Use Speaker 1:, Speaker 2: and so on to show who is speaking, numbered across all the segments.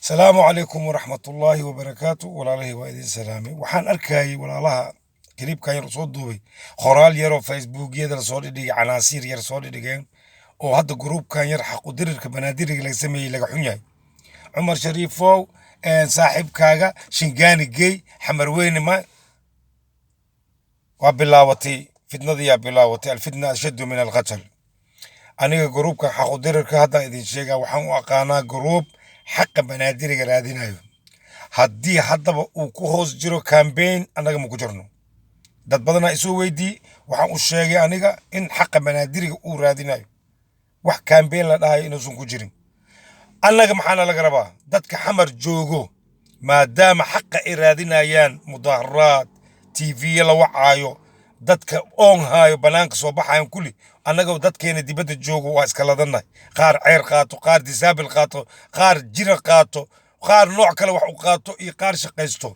Speaker 1: السلام عليكم ورحمة الله وبركاته ولا الله وإذن سلامي وحان أركاي ولا الله كليب كان رصود دوبي خرال يرو فيسبوك يدر صوري دي عناصير ير صوري دي جين وهذا جروب كان يرحق ودير كبنادير اللي يسمي لك حنياي عمر شريفو صاحب كاغا شنغاني جي حمروين ما وبلاوتي فتنة يا بلاوتي الفتنة أشد من القتل أنا جروب كان حق ودير كهذا إذن شيء وحن وقانا جروب حق بنادير قرادينايو haddii haddaba uu ku hoos jiro kambeyn annaga ma ku jirno dad badanaa isoo weydii waxaan u sheegay aniga in xaqa banaadiriga uu raadinayo wax kambeyn la dhahayo inuusan ku jirin annaga maxaana laga rabaa dadka xamar joogo maadaama xaqa ay raadinayaan mudaaharaad tv la wacaayo dadka oon haayo banaanka soo baxayan kulli annaga dadkeena dibadda joogo waa iska ladannahay qaar ceyr qaato qaar disaabil qaato qaar jira qaato qaar nooc kale wax u qaato iyo qaar shaqaysto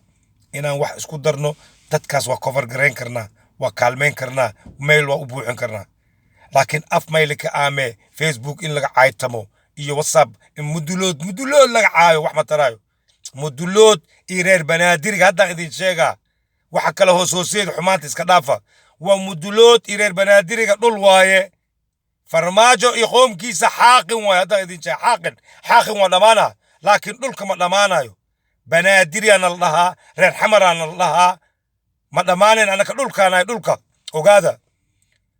Speaker 1: inaan wax isku darno dadkaas waa cover garayn karnaa waa kaalmayn karnaa mail waa u buuxin karnaa laakiin af mailka aame facebook in laga caaytamo iyo whatsapp in mudulood laga caayo wax ma taraayo mudulood iyo reer banaadiriga haddaan idin sheegaa waxa kale hoos hooseeda xumaanta iska dhaafa waa mudulood iyo reer banaadiriga dhul waaye farmaajo iyo qoomkiisa xaaqin waaye haddaan idin sheega xaaqin waa dhammaanaa laakiin dhulka ma dhammaanayo banaadiriyaana la dhahaa reer xamaraana la dhahaa ma dhammaanayn annaka dhulkaanahay dhulka ogaada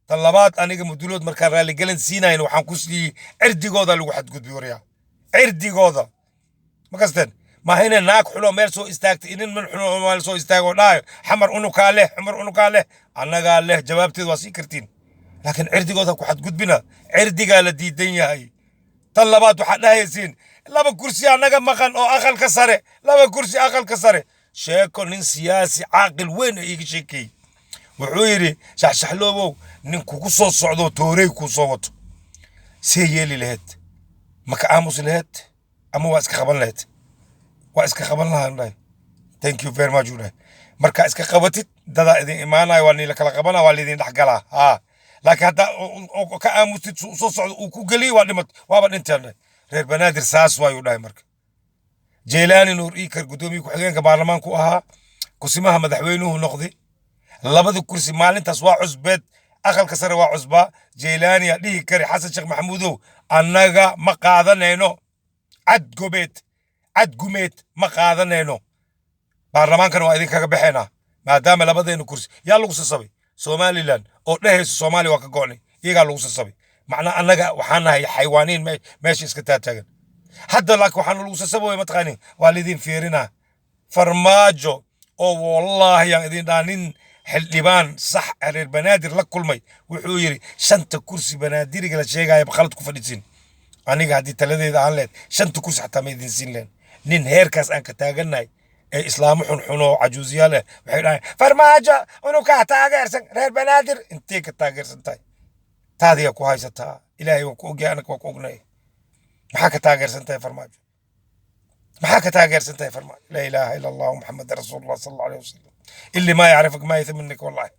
Speaker 1: tan labaad aniga mudulood markaan raaligelin siinayn waxaan ku siiyey cirdigooda lagu xadgudbi waryaa cirdigooda ma kasteen mahayna naag xulo meel soo istaagtay inin min xulo meel soo istaagoo dhaayo xamar unukaa leh annagaa leh jawaabteed waa sii kartiin laakiin cirdigooda ku xadgudbina cirdigaa la diidan yahay tan labaad waxaad dhahaysiin laba kursi annaga maqan oo aqalka sare laba kursi aqalka sare sheeko nin siyaasi caaqil weyn ay iga sheekeeyey wuxuu yidhi shaxshaxloobow nin kugu soo socdo toorey kuu soo wato see yeeli laheyd maka aamus laheyd ama waa iska qaban laheyd waa iska qaban lahaan dhahay thank you very much u dhahay markaa iska qabatid dadaa idin imaanayo waa niila kala qabana waa laydin dhexgalaa haa laakiin haddaa ka aamustid soo socdo uu ku geliy waa dhimat waaba dhinteen dhahay reer banaadir saas waayuu dhahay marka jeylaani nuur iikar guddoomiye ku-xigeenka baarlamaanku ahaa kusimaha madaxweynuhu noqday labada kursi maalintaas waa cusbeed aqalka sare waa cusbaa jeylaaniya dhihi kari xasan sheekh maxamuudow annaga ma qaadanayno cadgumeed ma qaadanayno baarlamaankana waa idinkaga baxaynaa maadaama labadeenna kursi yaa lagu sasabay somalilan oo dhehayso soomaaliya waa ka go'nay iyagaa lagu sasabay macnaa annaga waxaan nahay xayawaaniin meesha iska taataagan hadda laakiin waxaanu lagu sasabay mataqaanin waa laydin fiirinaa farmaajo oo wallaahi aan idin dhaa nin xildhibaan sax reer banaadir la kulmay wuxuu yidhi 5 kursi banaadiriga la sheegaya qalad ku fadhiisin aniga haddii taladeeda aan leed 5 kursi xataa ma idin siin leen nin heerkaas aan ka taagannahay ee islaamo xunxuno cajuusiyaal leh waxay dhahay farmaajo inuu ka taageersan reer banaadir intee ka taageersan tahay taadiya ku haysataa ilaahay waa ku ogyahay anaga waa ku ognay maxaa ka taageersan tahay farmaajo la ilaaha ila allah muxamed rasuulullah sallallahu alayhi wasallam اللي ما يعرفك ما يثمنك والله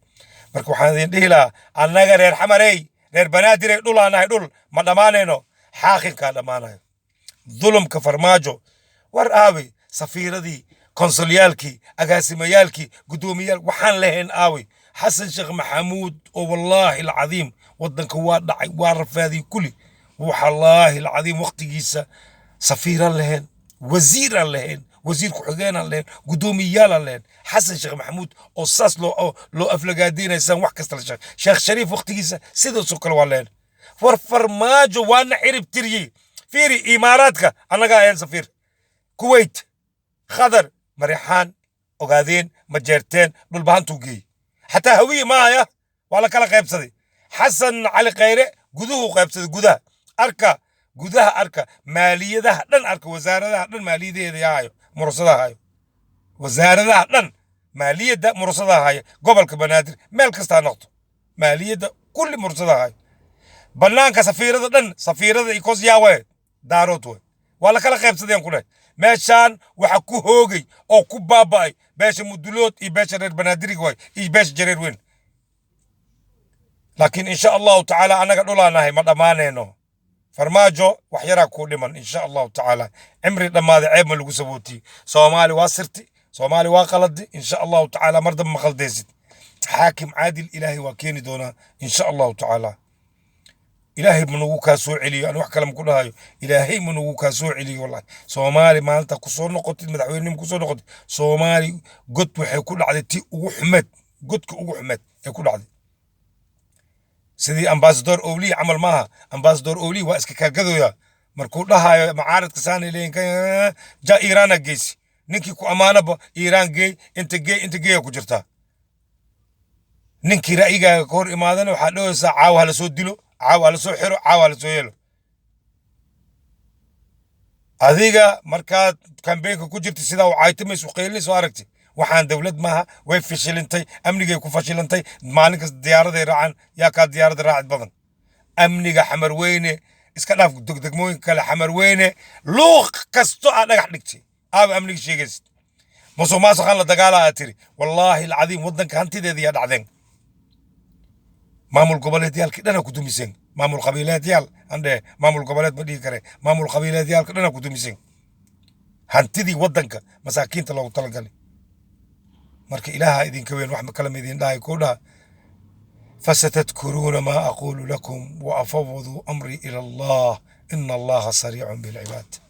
Speaker 1: marka waxaan idin dhihi lahaa annaga reer xamarey reer banaadirey dhul aan nahay dhul ma dhammaanayno xaaqinkaa dhammaanayo dulumka farmaajo war aawi safiiradii konsulyaalkii agaasimayaalkii guddoomiyaal waxaan lahayn aawi xasan sheekh maxamuud oo wallaahi alcadiim waddanka waa dhacay waa rafaadii kulli wallaahi alcadiim waqtigiisa safiiraan lahayn wasiiraan lahayn وزير كحجان الله قدومي يالا الله حسن شيخ محمود أو صاص لو أفلقادين إنسان وحكست شيخ شريف وقت جيسا سيدو سكر والله فرماجو وانا عرب تري فيري إماراتك أنا قاعد سفير كويت خضر مريحان أوغادين مجرتين بالبهان توقي حتى هوية معايا ولا كلا قيب صدي حسن علي قيري قدوه قيب صدي قده أركا قدها أركا مالية ده لن أركا وزارة ده لن مالية ده ياهايو مرصدها هايو وزارة ده لن مالية ده مرصدها هايو قبل كبنادر مالك استانقطو مالية ده كل مرصدها هايو بلانك سفيرة ده لن سفيرة ده يكوز ياوي داروتو ولا كلا قيب صديان كله ماشان وحكو هوغي أو كو باباي باش مدلوت إي باش رير بنادري قوي إي باش جرير وين لكن إن شاء الله تعالى أنا قد أولا ناهي مدامانينو farmaajo wax yaraa kuu dhiman insha allahu tacaala cimri dhammaada ceeb ma lagu sabootiyey soomaali waa sirti soomaali waa qaladi insha allahu tacaala mar dambe ma qaldaysid xaakim caadil ilaahay waa keeni doonaa insha allahu tacaala ilaahay ma nagu kaa soo celiyo aan wax kale ma ku dhahayo ilaahay ma nagu kaa soo celiyo wallahi soomaali maanta ku soo noqotid madaxweynenimo ku soo noqotid soomaali god waxay ku dhacday ti ugu xumeed godka ugu xumeed ee ku dhacday sidii ambassador Owli camal maaha ambassador Owli waa iska kaagadooya markuu dhahayo macaaradka saanay leeyihiin ja Iiraan geesi ninkii ku amaanaba Iiraan inta geey ku jirta ninkii ra'yigaaga ka hor imaadana waxaa dhahaysaa caawa la soo dilo caawa la soo xiro caawa la soo yeelo adiga markaad kambeynka ku jirtay sidaa u caaytamayso qeylinayso aragti waxaan dawlad maaha way fashilantay amnigay ku fashilantay maalin kasta diyaaraday raacaan yaa kaa diyaarada raacid badan amniga xamar weyne iska dhaaf degdegmooyin kale xamar weyne luuq kasto aa dhagax dhigtay aaba amniga sheegaysid musuqmaasuqaan la dagaalaa tiri wallaahi alcadiim waddanka hantideeda yaa dhacdeen maamul goboleedyaalkii dhana ku dumiseen maamul qabiileedyaal andhe maamul goboleed ma dhihi kare maamul qabiileedyaalka dhana ku dumiseen hantidii waddanka masaakiinta loogu talagalay marka ilaaha idinka weyn wax ma kala midin dhahay ku dhaha فستذكرون ما أقول لكم وأفوض أمري إلى الله إن الله سريع بالعباد